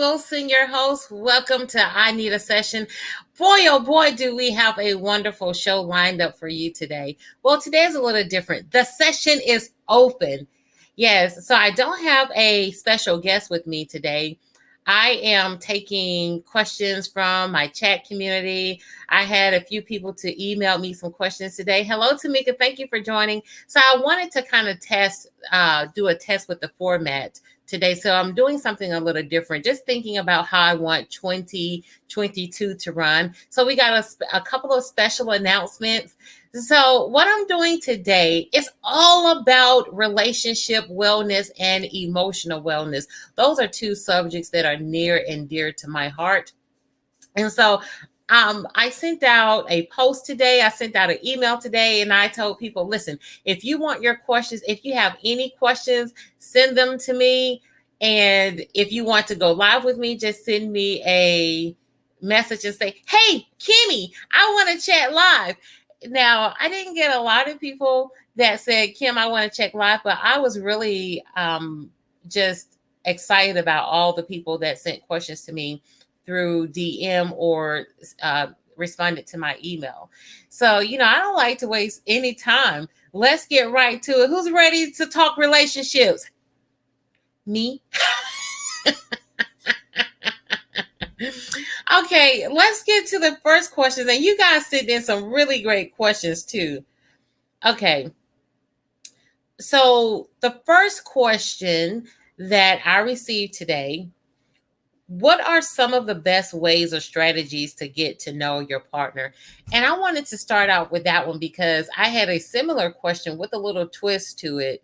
Wilson, your host. Welcome to I Need a Session. Boy, oh boy, do we have a wonderful show lined up for you today. Well, today is a little different. The session is open. Yes, so I don't have a special guest with me today. I am taking questions from my chat community. I had a few people to email me some questions today. Hello, Tamika. Thank you for joining. So I wanted to kind of do a test with the format today. So I'm doing something a little different, just thinking about how I want 2022 to run. So we got a couple of special announcements. So what I'm doing today is all about relationship wellness and emotional wellness. Those are two subjects that are near and dear to my heart. And so I sent out a post today. I sent out an email today, and I told people, listen, if you want your questions, if you have any questions, send them to me. And if you want to go live with me, just send me a message and say, hey, Kimmie, I want to chat live. Now, I didn't get a lot of people that said, Kim, I want to check live, but I was really just excited about all the people that sent questions to me through DM or responded to my email. So, I don't like to waste any time. Let's get right to it. Who's ready to talk relationships? Me? Okay, let's get to the first questions. And you guys sent in some really great questions too. Okay. So the first question that I received today: what are some of the best ways or strategies to get to know your partner? And I wanted to start out with that one because I had a similar question with a little twist to it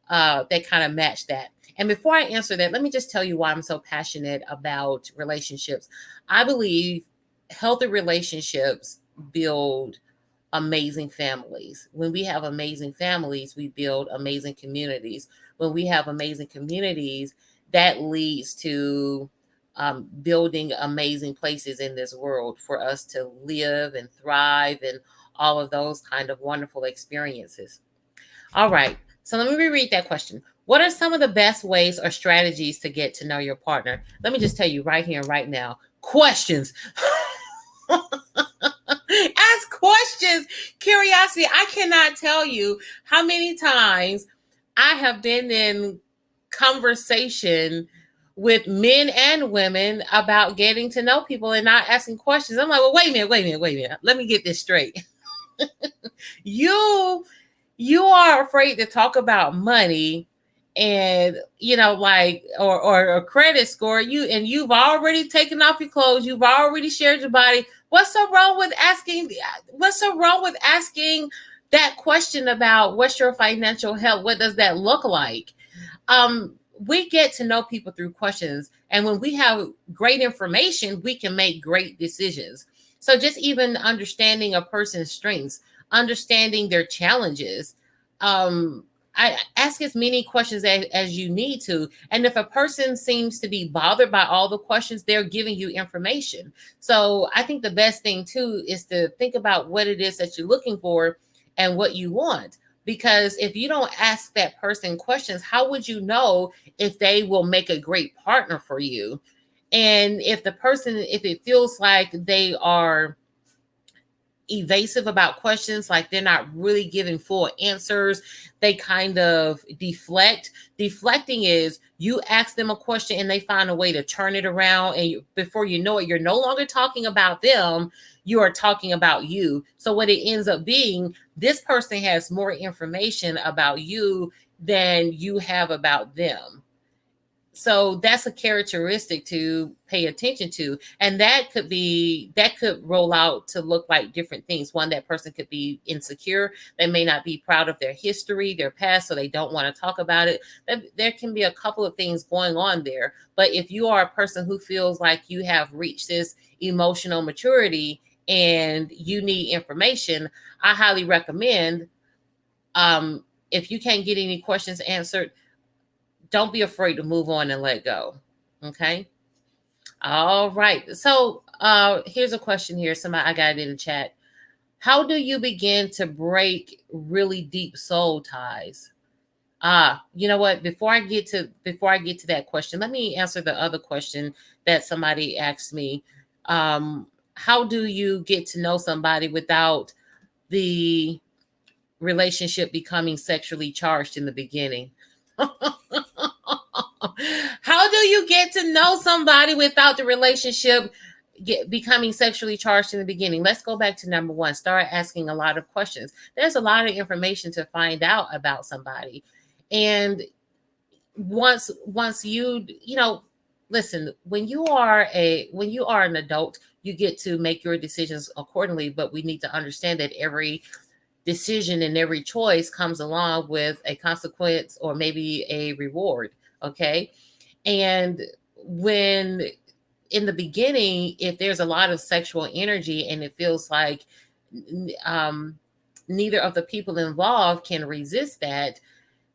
that kind of matched that. And before I answer that, let me just tell you why I'm so passionate about relationships. I believe healthy relationships build amazing families. When we have amazing families, we build amazing communities. When we have amazing communities, that leads to building amazing places in this world for us to live and thrive and all of those kind of wonderful experiences. All right. So let me reread that question. What are some of the best ways or strategies to get to know your partner? Let me just tell you right here and right now. Questions. Ask questions. Curiosity. I cannot tell you how many times I have been in conversation with men and women about getting to know people and not asking questions. I'm like, well, wait a minute. Let me get this straight. You are afraid to talk about money and or a credit score. You've already taken off your clothes, you've already shared your body. What's so wrong with asking that question about what's your financial health? What does that look like? We get to know people through questions, and when we have great information, we can make great decisions. So just even understanding a person's strengths, understanding their challenges. I ask as many questions as you need to. And if a person seems to be bothered by all the questions, they're giving you information. So I think the best thing too is to think about what it is that you're looking for and what you want. Because if you don't ask that person questions, how would you know if they will make a great partner for you? And if it feels like they are evasive about questions, like they're not really giving full answers, they kind of deflect. Deflecting is you ask them a question and they find a way to turn it around, and before you know it, you're no longer talking about them, you are talking about you. So what it ends up being, this person has more information about you than you have about them. So that's a characteristic to pay attention to. And that could roll out to look like different things. One, that person could be insecure. They may not be proud of their history, their past, so they don't want to talk about it. There can be a couple of things going on there. But if you are a person who feels like you have reached this emotional maturity and you need information, I highly recommend, if you can't get any questions answered, don't be afraid to move on and let go. Okay. All right. So here's a question here. Somebody, I got it in the chat. How do you begin to break really deep soul ties? You know what? Before I get to that question, let me answer the other question that somebody asked me. Um, how do you get to know somebody without the relationship becoming sexually charged in the beginning? How do you get to know somebody without the relationship becoming sexually charged in the beginning? Let's go back to number one. Start asking a lot of questions. There's a lot of information to find out about somebody. And once you listen, when you are an adult, you get to make your decisions accordingly, but we need to understand that every decision and every choice comes along with a consequence or maybe a reward. Okay. And when in the beginning, if there's a lot of sexual energy and it feels like um, neither of the people involved can resist that,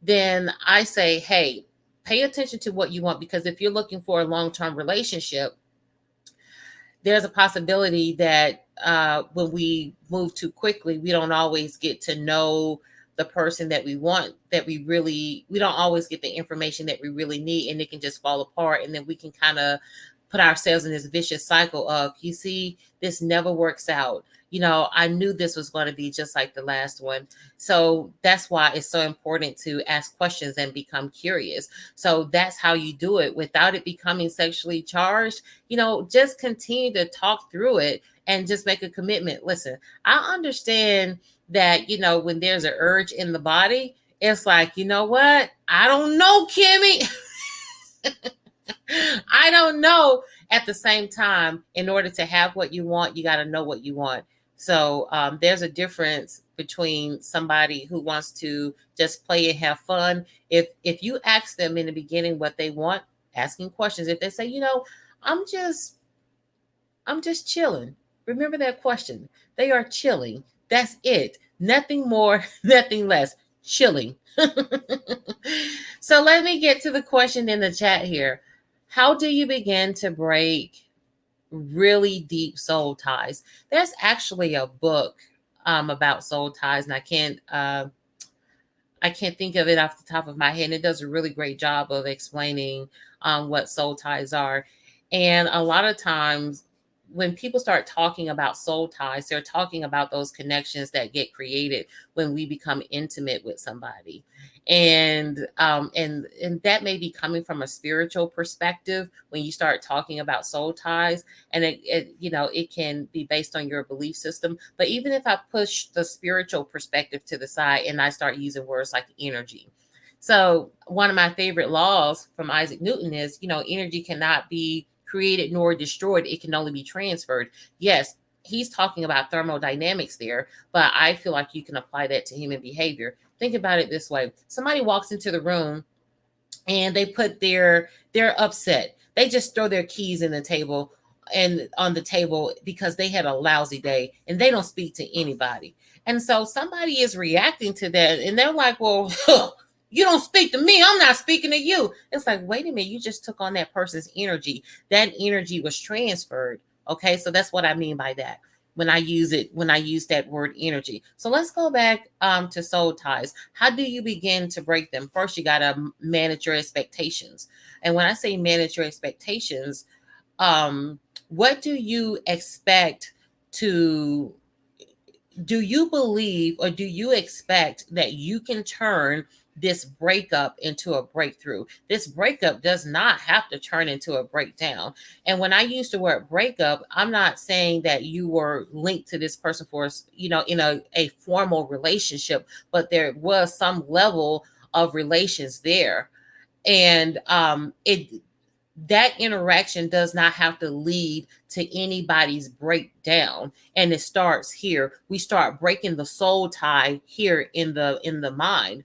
then I say, hey, pay attention to what you want, because if you're looking for a long-term relationship, there's a possibility that when we move too quickly, we don't always get to know the person that we want, we don't always get the information that we really need, and it can just fall apart. And then we can kind of put ourselves in this vicious cycle of, you see, this never works out. I knew this was going to be just like the last one. So that's why it's so important to ask questions and become curious. So that's how you do it without it becoming sexually charged. Just continue to talk through it and just make a commitment. Listen, I understand that, when there's an urge in the body, it's like, you know what? I don't know, Kimmie. I don't know. At the same time, in order to have what you want, you got to know what you want. So there's a difference between somebody who wants to just play and have fun. If you ask them in the beginning what they want, asking questions, if they say, I'm just I'm just chilling. Remember that question. They are chilling. That's it. Nothing more, nothing less. Chilling. So let me get to the question in the chat here. How do you begin to break really deep soul ties? There's actually a book about soul ties, and I can't think of it off the top of my head. And it does a really great job of explaining what soul ties are. And a lot of times, when people start talking about soul ties, they're talking about those connections that get created when we become intimate with somebody. And that may be coming from a spiritual perspective when you start talking about soul ties, and it can be based on your belief system. But even if I push the spiritual perspective to the side and I start using words like energy, so one of my favorite laws from Isaac Newton is, energy cannot be created nor destroyed, it can only be transferred. Yes, he's talking about thermodynamics there, but I feel like you can apply that to human behavior. Think about it this way. Somebody walks into the room and they're upset. They just throw their keys in the table and on the table because they had a lousy day and they don't speak to anybody. And so somebody is reacting to that and they're like, well, you don't speak to me, I'm not speaking to you. It's like, wait a minute, you just took on that person's energy. That energy was transferred. Okay, so that's what I mean by that when I use that word energy. So let's go back to soul ties. How do you begin to break them? First, you got to manage your expectations. And when I say manage your expectations, what do you expect to do? You believe or do you expect that you can turn this breakup into a breakthrough? This breakup does not have to turn into a breakdown. And when I use the word breakup, I'm not saying that you were linked to this person for, in a formal relationship, but there was some level of relations there. And that interaction does not have to lead to anybody's breakdown, and it starts here. We start breaking the soul tie here in the mind.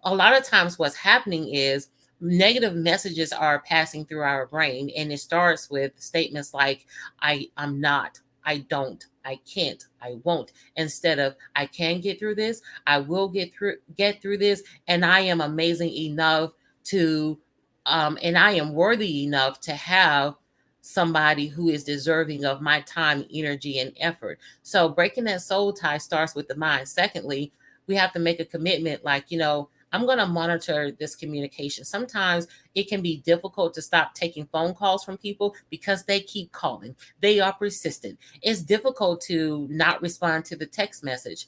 A lot of times what's happening is negative messages are passing through our brain, and it starts with statements like I'm not, I don't, I can't, I won't, instead of I can get through this, I will get through this, and I am amazing enough to and I am worthy enough to have somebody who is deserving of my time, energy, and effort. So breaking that soul tie starts with the mind. Secondly, we have to make a commitment like, I'm going to monitor this communication. Sometimes it can be difficult to stop taking phone calls from people because they keep calling. They are persistent. It's difficult to not respond to the text message.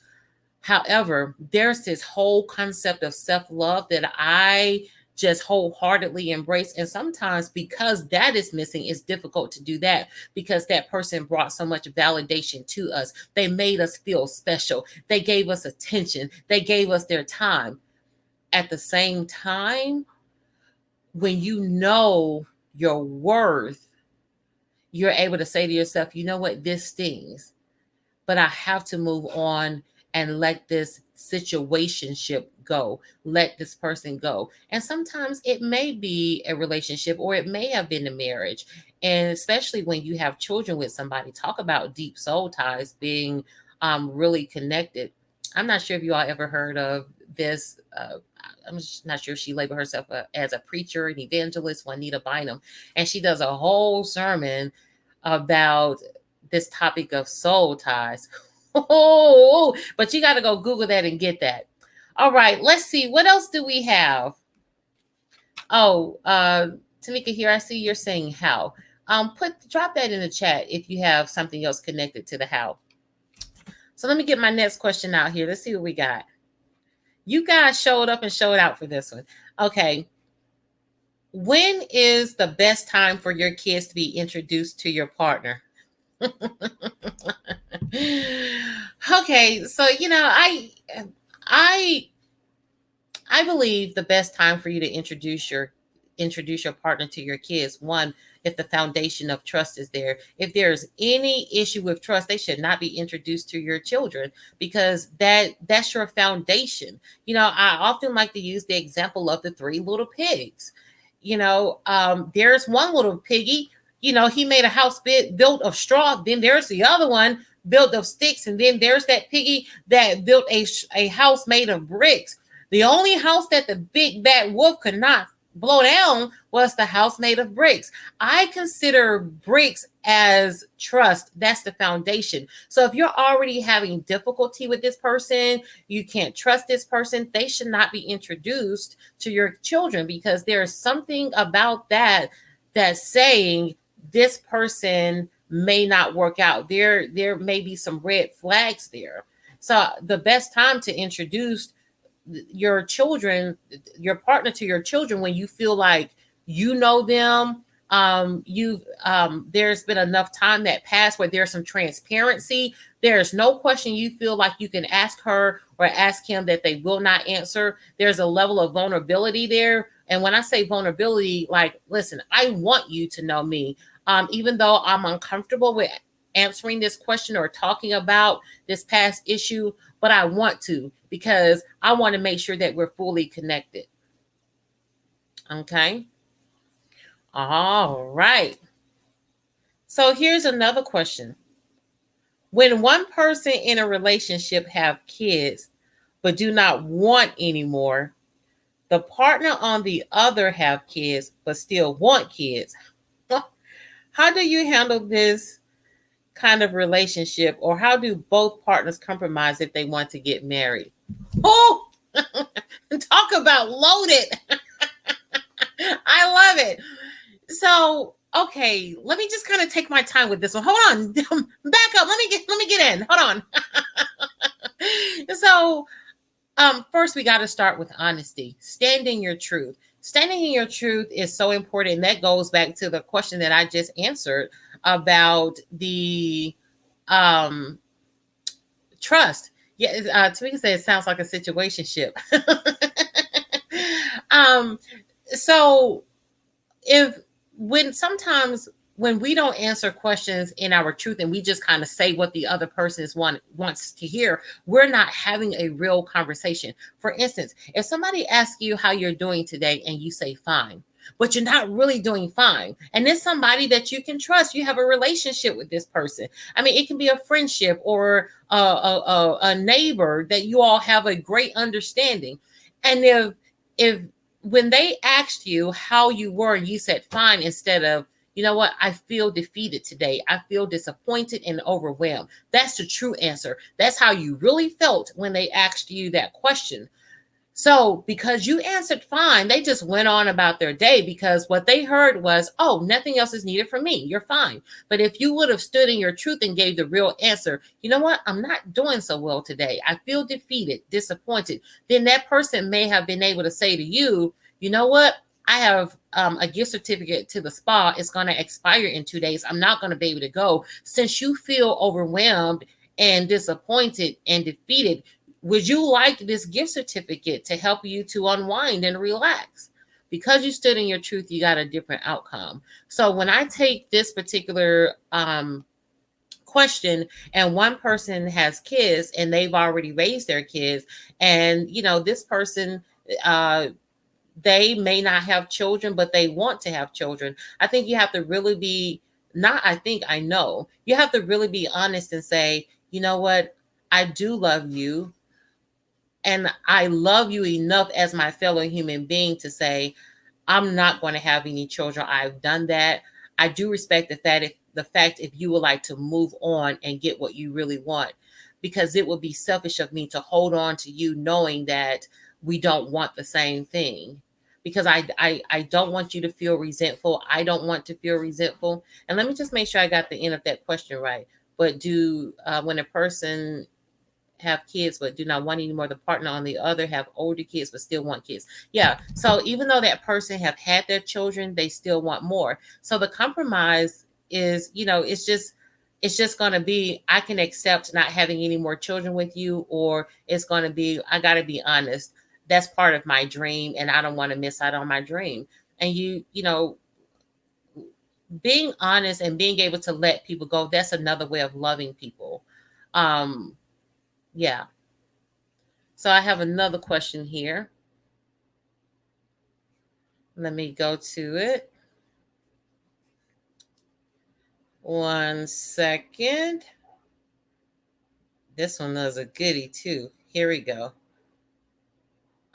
However, there's this whole concept of self-love that I just wholeheartedly embrace. And sometimes because that is missing, it's difficult to do that because that person brought so much validation to us. They made us feel special. They gave us attention. They gave us their time. At the same time, when you know your worth, you're able to say to yourself, you know what, this stings, but I have to move on and let this situationship go. Let this person go. And sometimes it may be a relationship or it may have been a marriage. And especially when you have children with somebody, talk about deep soul ties being really connected. I'm not sure if you all ever heard of this. I'm just not sure if she labeled herself as a preacher, an evangelist, Juanita Bynum. And she does a whole sermon about this topic of soul ties. Oh, but you got to go Google that and get that. All right, let's see. What else do we have? Oh, Tamika here, I see you're saying how. Drop that in the chat if you have something else connected to the how. So let me get my next question out here. Let's see what we got. You guys showed up and showed out for this one. Okay. When is the best time for your kids to be introduced to your partner? Okay, so I believe the best time for you to introduce your partner to your kids, one, if the foundation of trust is there. If there's any issue with trust, they should not be introduced to your children because that's your foundation. I often like to use the example of the three little pigs. There's one little piggy, he made a house built of straw. Then there's the other one built of sticks. And then there's that piggy that built a house made of bricks. The only house that the big bad wolf could not blow down was the house made of bricks. I consider bricks as trust. That's the foundation. So if you're already having difficulty with this person, you can't trust this person, they should not be introduced to your children because there's something about that's saying this person may not work out. There may be some red flags there. So the best time to introduce your children, your partner to your children, when you feel like you know them, there's been enough time that passed where there's some transparency. There's no question you feel like you can ask her or ask him that they will not answer. There's a level of vulnerability there. And when I say vulnerability, like, listen, I want you to know me. Even though I'm uncomfortable with answering this question or talking about this past issue, but I want to because I want to make sure that we're fully connected. Okay. All right. So here's another question. When one person in a relationship have kids but do not want anymore, the partner on the other have kids but still want kids, how do you handle this kind of relationship, or how do both partners compromise if they want to get married? Oh, talk about loaded. I love it. So, okay, let me just kind of take my time with this one. Hold on. Back up. Let me get in. Hold on. So, first we got to start with honesty. Standing your truth. Standing in your truth is so important. And that goes back to the question that I just answered about the trust. Yeah, Tamika said it sounds like a situationship. So sometimes when we don't answer questions in our truth and we just kind of say what the other person wants to hear, we're not having a real conversation. For instance, if somebody asks you how you're doing today and you say fine, but you're not really doing fine, and it's somebody that you can trust, you have a relationship with this person. I mean, it can be a friendship or a neighbor that you all have a great understanding. And if when they asked you how you were, you said fine instead of, you know what, I feel defeated today, I feel disappointed and overwhelmed. That's the true answer. That's how you really felt when they asked you that question. So because you answered fine, they just went on about their day because what they heard was, oh, nothing else is needed from me. You're fine. But if you would have stood in your truth and gave the real answer, you know what? I'm not doing so well today. I feel defeated, disappointed. Then that person may have been able to say to you, you know what? I have a gift certificate to the spa. It's going to expire in 2 days. I'm not going to be able to go. Since you feel overwhelmed and disappointed and defeated, would you like this gift certificate to help you to unwind and relax? Because you stood in your truth, you got a different outcome. So when I take this particular question and one person has kids and they've already raised their kids, and this person they may not have children, but they want to have children. I think you have to really be, not I think, I know, you have to really be honest and say, you know what, I do love you. And I love you enough as my fellow human being to say, I'm not going to have any children. I've done that. I do respect the fact if you would like to move on and get what you really want, because it would be selfish of me to hold on to you knowing that we don't want the same thing. Because I don't want you to feel resentful. I don't want to feel resentful. And let me just make sure I got the end of that question right. But when a person have kids but do not want anymore, the partner on the other have older kids but still want kids. Yeah. So even though that person have had their children, they still want more. So the compromise is, it's just going to be, I can accept not having any more children with you, or it's going to be, I got to be honest, that's part of my dream and I don't want to miss out on my dream. And being honest and being able to let people go, that's another way of loving people. Yeah. So I have another question here. Let me go to it. One second. This one was a goodie too. Here we go.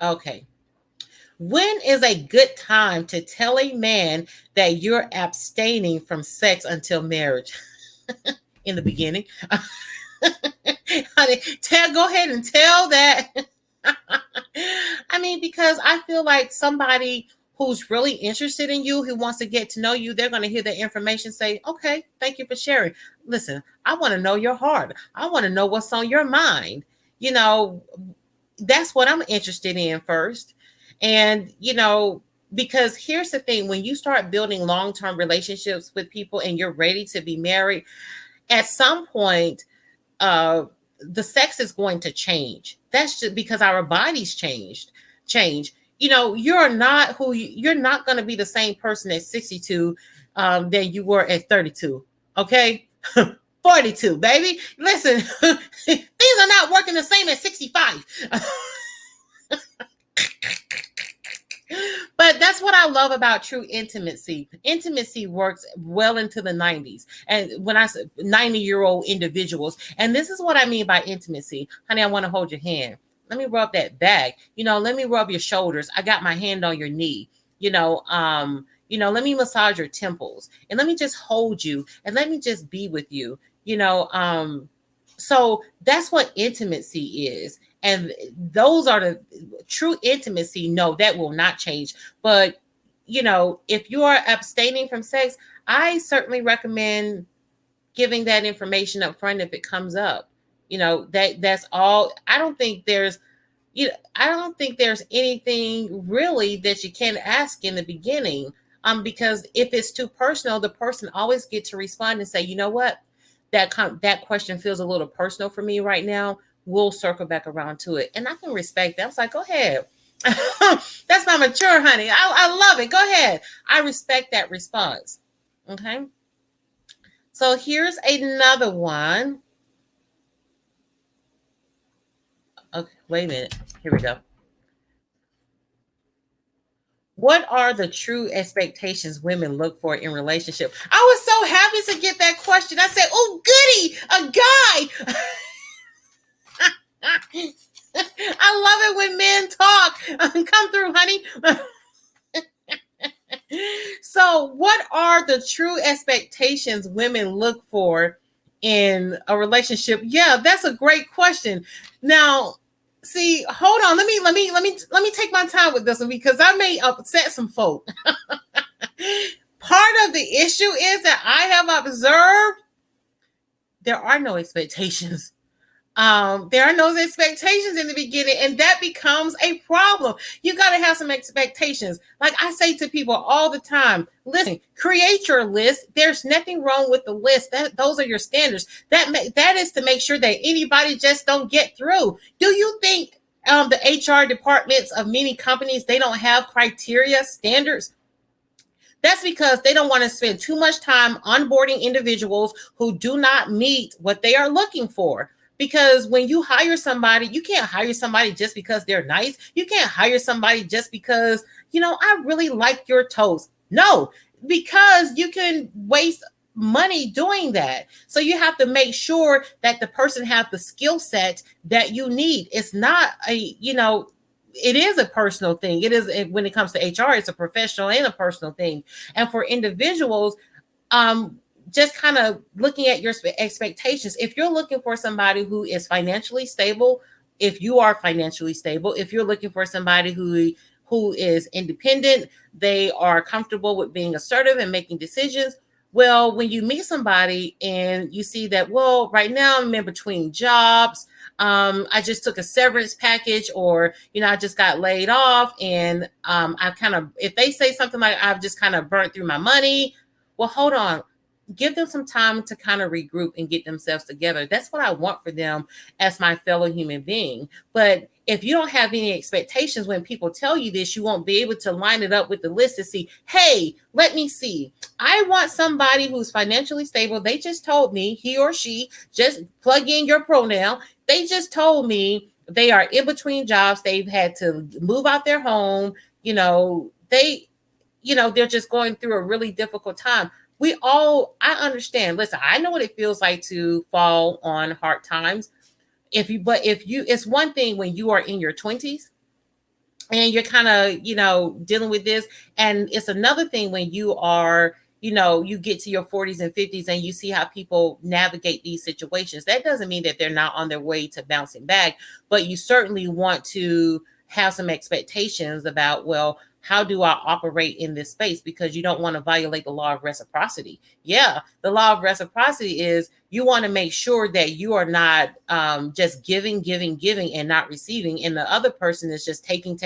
Okay. When is a good time to tell a man that you're abstaining from sex until marriage? In the beginning. Honey, go ahead and tell that. I mean, because I feel like somebody who's really interested in you, who wants to get to know you, they're going to hear the information, say, okay, thank you for sharing. Listen, I want to know your heart. I want to know what's on your mind. That's what I'm interested in first. And, because here's the thing, when you start building long-term relationships with people and you're ready to be married, at some point, the sex is going to change. That's just because our bodies change. You're not going to be the same person at 62 than you were at 32. Okay. 42, baby. Listen, things are not working the same at 65. But that's what I love about true intimacy. Intimacy works well into the 90s. And when I say 90-year-old individuals, and this is what I mean by intimacy. Honey, I want to hold your hand. Let me rub that back. Let me rub your shoulders. I got my hand on your knee. Let me massage your temples. And let me just hold you. And let me just be with you. So that's what intimacy is. And those are the true intimacy. No, that will not change. But, if you are abstaining from sex, I certainly recommend giving that information up front if it comes up. That's all. I don't think there's anything really that you can ask in the beginning. Because if it's too personal, the person always gets to respond and say, you know what? That question feels a little personal for me right now. We'll circle back around to it. And I can respect that. I was like, go ahead. That's not mature, honey. I love it. Go ahead. I respect that response. Okay. So here's another one. Okay, wait a minute. Here we go. What are the true expectations women look for in relationship? I was so happy to get that question. I said, oh, goody, a guy. I love it when men talk. Come through, honey. So, what are the true expectations women look for in a relationship? Yeah, that's a great question. Now, See, hold on. Let me take my time with this one because I may upset some folk. Part of the issue is that I have observed there are no expectations. There are no expectations in the beginning, and that becomes a problem. You got to have some expectations. Like I say to people all the time, listen, create your list. There's nothing wrong with the list. Those are your standards. That is to make sure that anybody just don't get through. Do you think the HR departments of many companies, they don't have criteria, standards? That's because they don't want to spend too much time onboarding individuals who do not meet what they are looking for. Because when you hire somebody, you can't hire somebody just because they're nice. You can't hire somebody just because, I really like your toast. No, because you can waste money doing that. So you have to make sure that the person have the skill set that you need. It's not it is a personal thing. It is, when it comes to HR, it's a professional and a personal thing. And for individuals, just kind of looking at your expectations. If you're looking for somebody who is financially stable, if you are financially stable, if you're looking for somebody who is independent, they are comfortable with being assertive and making decisions. Well, when you meet somebody and you see that, well, right now I'm in between jobs, I just took a severance package, or I just got laid off, and if they say something like I've just kind of burnt through my money, well, hold on. Give them some time to kind of regroup and get themselves together. That's what I want for them as my fellow human being. But if you don't have any expectations when people tell you this, you won't be able to line it up with the list to see, hey, let me see. I want somebody who's financially stable. They just told me, he or she, just plug in your pronoun. They just told me they are in between jobs. They've had to move out their home. They're just going through a really difficult time. I understand. Listen, I know what it feels like to fall on hard times. It's one thing when you are in your 20s and you're kind of, dealing with this. And it's another thing when you are, you get to your 40s and 50s and you see how people navigate these situations. That doesn't mean that they're not on their way to bouncing back, but you certainly want to have some expectations about, well, how do I operate in this space? Because you don't want to violate the law of reciprocity. Yeah, the law of reciprocity is you want to make sure that you are not just giving and not receiving. And the other person is just taking,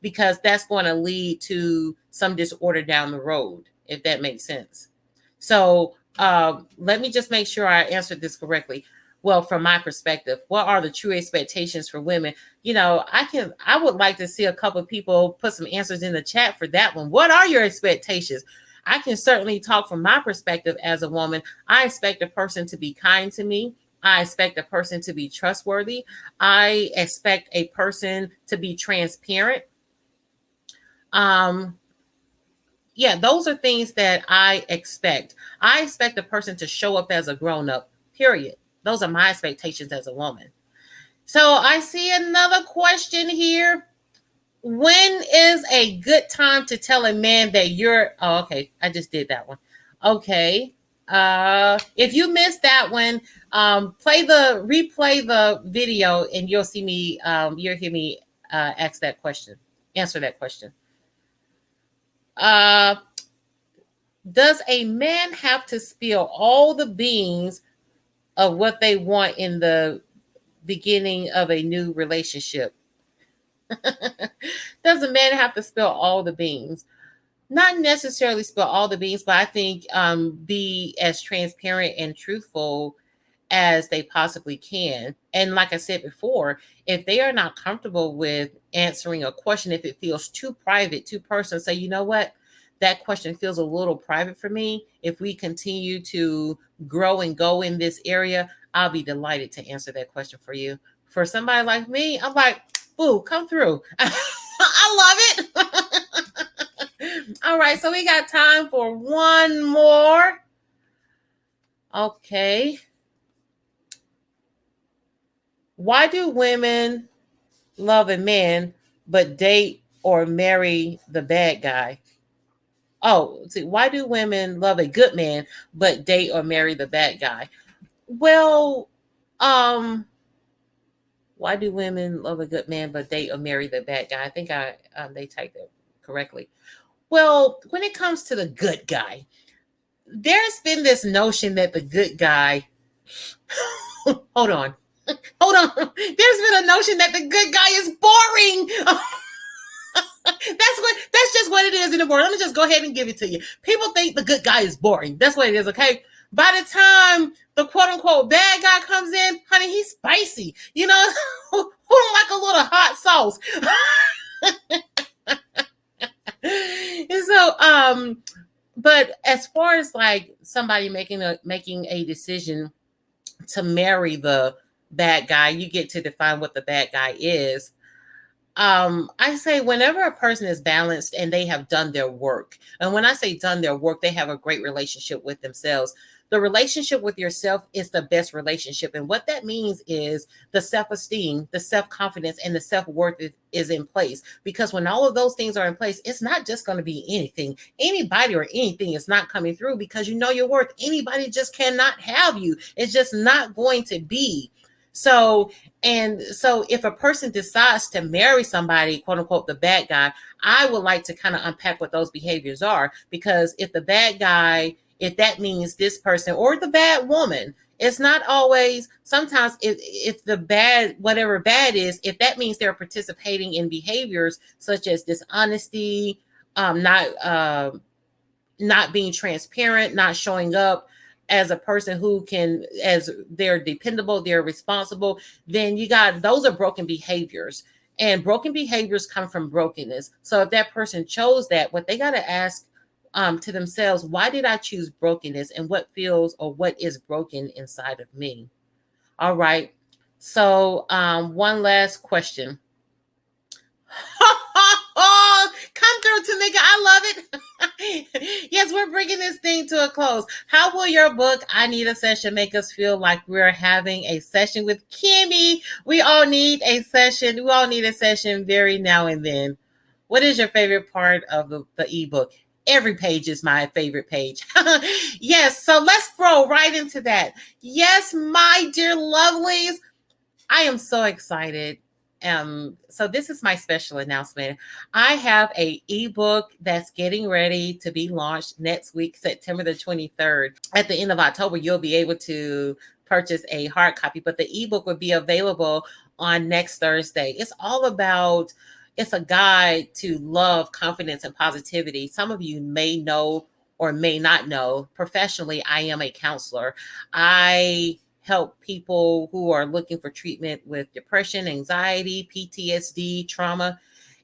because that's going to lead to some disorder down the road, if that makes sense. So let me just make sure I answered this correctly. Well, from my perspective, what are the true expectations for women? I would like to see a couple of people put some answers in the chat for that one. What are your expectations? I can certainly talk from my perspective as a woman. I expect a person to be kind to me. I expect a person to be trustworthy. I expect a person to be transparent. Yeah, those are things that I expect. I expect a person to show up as a grown-up, period. Those are my expectations as a woman. So I see another question here. When is a good time to tell a man that okay, I just did that one. Okay. If you missed that one, replay the video and you'll see me, you'll hear me answer that question. Does a man have to spill all the beans of what they want in the beginning of a new relationship? Does a man have to spill all the beans? Not necessarily spill all the beans, but I think be as transparent and truthful as they possibly can. And like I said before, if they are not comfortable with answering a question, if it feels too private, too personal, say, you know what? That question feels a little private for me. If we continue to grow and go in this area, I'll be delighted to answer that question for you. For somebody like me, I'm like, boo, come through. I love it. All right, so we got time for one more. Okay. Why do women love a man but date or marry the bad guy? Oh, see, why do women love a good man but date or marry the bad guy? Well, Why do women love a good man but date or marry the bad guy? I think they typed it correctly. Well, when it comes to the good guy, there's been this notion that the good guy hold on. Hold on. There's been a notion that the good guy is boring. That's just what it is in the world. Let me just go ahead and give it to you. People think the good guy is boring. That's what it is, okay? By the time the quote unquote bad guy comes in, honey, he's spicy. You know, who don't like a little hot sauce? And so, but as far as like somebody making a decision to marry the bad guy, you get to define what the bad guy is. I say whenever a person is balanced and they have done their work, and when I say done their work, they have a great relationship with themselves. The relationship with yourself is the best relationship. And what that means is the self-esteem, the self-confidence, and the self-worth is in place. Because when all of those things are in place, it's not just going to be anything. Anybody or anything is not coming through because you know your worth. Anybody just cannot have you. It's just not going to be. So if a person decides to marry somebody, quote unquote, the bad guy, I would like to kind of unpack what those behaviors are. Because if the bad guy, if that means this person or the bad woman, it's not always, sometimes if the bad, whatever bad is, if that means they're participating in behaviors such as dishonesty, not being transparent, not showing up as a person who can, as they're dependable, they're responsible, then you got, those are broken behaviors. And broken behaviors come from brokenness. So if that person chose that, what they got to ask to themselves, why did I choose brokenness, and what feels or what is broken inside of me? All right. So one last question. Come through, Tamika. I love it. Yes, we're bringing this thing to a close. How will your book, I Need a Session, make us feel like we're having a session with Kimmie? We all need a session. We all need a session very now and then. What is your favorite part of the ebook? Every page is my favorite page. Yes, so let's throw right into that. Yes, my dear lovelies, I am so excited. So this is my special announcement. I have a ebook that's getting ready to be launched next week, September the 23rd. At the end of October, you'll be able to purchase a hard copy, but the ebook will be available on next Thursday. It's all about, it's a guide to love, confidence, and positivity. Some of you may know or may not know, professionally, I am a counselor. I help people who are looking for treatment with depression, anxiety, PTSD, trauma.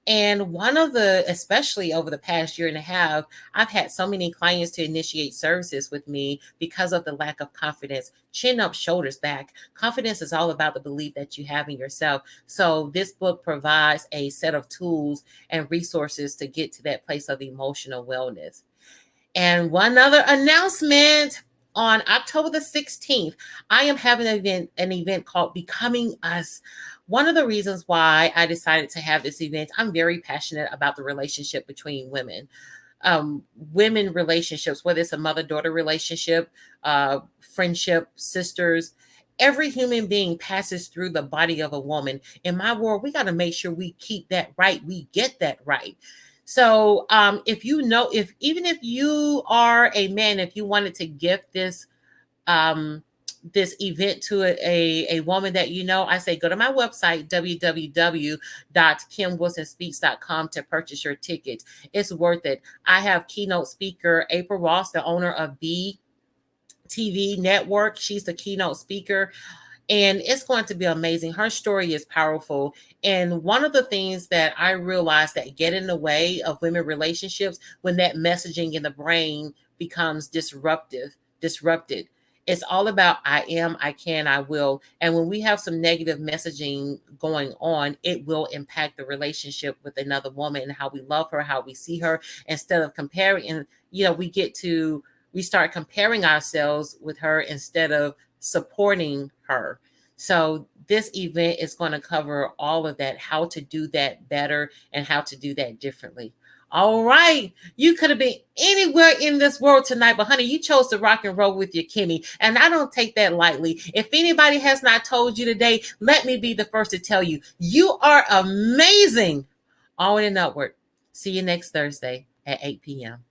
And one of the, especially over the past year and a half, I've had so many clients to initiate services with me because of the lack of confidence. Chin up, shoulders back. Confidence is all about the belief that you have in yourself. So this book provides a set of tools and resources to get to that place of emotional wellness. And one other announcement. On October the 16th, I am having an event called Becoming Us. One of the reasons why I decided to have this event, I'm very passionate about the relationship between women. Women relationships, whether it's a mother-daughter relationship, friendship, sisters, every human being passes through the body of a woman. In my world, we got to make sure we keep that right. We get that right. So if you know, even if you are a man, if you wanted to gift this this event to a woman that you know, I say go to my website, www.kimwilsonspeaks.com, to purchase your ticket. It's worth it. I have keynote speaker April Ross, the owner of B TV Network. She's the keynote speaker. And it's going to be amazing. Her story is powerful. And one of the things that I realized that get in the way of women relationships, when that messaging in the brain becomes disrupted. It's all about I am, I can, I will. And when we have some negative messaging going on, it will impact the relationship with another woman and how we love her, how we see her, instead of comparing. And, we start comparing ourselves with her instead of supporting her. So this event is going to cover all of that, how to do that better and how to do that differently. All right. You could have been anywhere in this world tonight, but honey, you chose to rock and roll with your Kimmie. And I don't take that lightly. If anybody has not told you today, let me be the first to tell you, you are amazing. Onward and upward. See you next Thursday at 8 p.m.